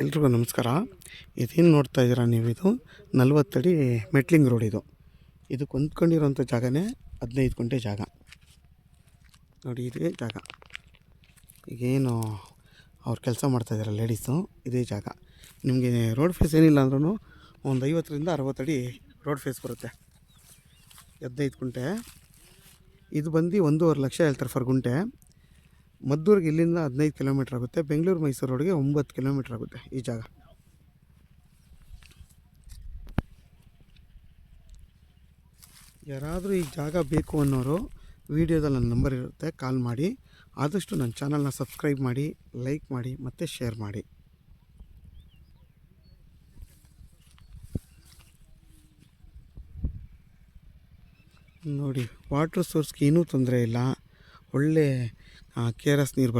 ಎಲ್ರಿಗೂ ನಮಸ್ಕಾರ. ಇದೇನು ನೋಡ್ತಾ ಇದ್ದೀರಾ ನೀವು, ಇದು 40 ಅಡಿ ಮೆಟ್ಲಿಂಗ್ ರೋಡ್. ಇದಕ್ಕೆ ಹೊಂದ್ಕೊಂಡಿರೋಂಥ ಜಾಗನೇ 15 ಗುಂಟೆ ಜಾಗ ನೋಡಿ. ಇದೇ ಜಾಗ. ಈಗೇನು ಅವ್ರು ಕೆಲಸ ಮಾಡ್ತಾಯಿದ್ದಾರೆ ಲೇಡೀಸು, ಇದೇ ಜಾಗ. ನಿಮಗೆ ರೋಡ್ ಫೇಸ್ ಏನಿಲ್ಲ ಅಂದ್ರೂ ಒಂದು 50ರಿಂದ 60 ಅಡಿ ರೋಡ್ ಫೇಸ್ ಬರುತ್ತೆ. 15 ಗುಂಟೆ. ಇದು ಬಂದು 1.5 ಲಕ್ಷ ಹೇಳ್ತಾರೆ ಫರ್ ಗುಂಟೆ. ಮದ್ದೂರಿಗೆ ಇಲ್ಲಿಂದ 15 ಕಿಲೋಮೀಟ್ರ್ ಆಗುತ್ತೆ. ಬೆಂಗಳೂರು ಮೈಸೂರು ರೋಡ್ಗೆ 9 ಕಿಲೋಮೀಟ್ರ್ ಆಗುತ್ತೆ ಈ ಜಾಗ. ಯಾರಾದರೂ ಈ ಜಾಗ ಬೇಕು ಅನ್ನೋರು ವೀಡಿಯೋದಲ್ಲಿ ನನ್ನ ನಂಬರ್ ಇರುತ್ತೆ, ಕಾಲ್ ಮಾಡಿ. ಆದಷ್ಟು ನನ್ನ ಚಾನಲ್ನ ಸಬ್ಸ್ಕ್ರೈಬ್ ಮಾಡಿ, ಲೈಕ್ ಮಾಡಿ ಮತ್ತು ಶೇರ್ ಮಾಡಿ. ನೋಡಿ, ವಾಟ್ರ್ ಸೋರ್ಸ್ಗೆ ಏನೂ ತೊಂದರೆ ಇಲ್ಲ. ಒಳ್ಳೆ KRS ನೀರು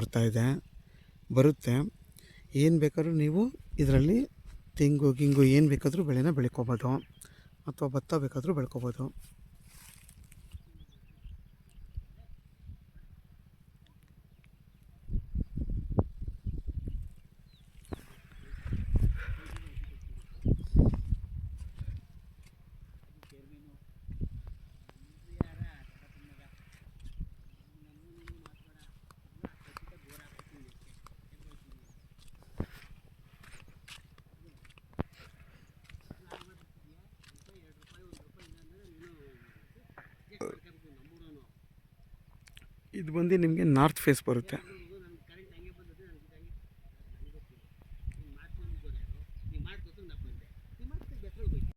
ಬರುತ್ತೆ. ಏನು ಬೇಕಾದ್ರೂ ನೀವು ಇದರಲ್ಲಿ ತೆಂಗು ಗಿಂಗು ಏನು ಬೇಕಾದರೂ ಬೆಳೆನ ಬೆಳ್ಕೊಬೋದು, ಅಥವಾ ಭತ್ತ ಬೇಕಾದರೂ ಬೆಳ್ಕೊಬೋದು. ಇದು ಬಂದು ನಿಮಗೆ ನಾರ್ತ್ ಫೇಸ್ ಬರುತ್ತೆ.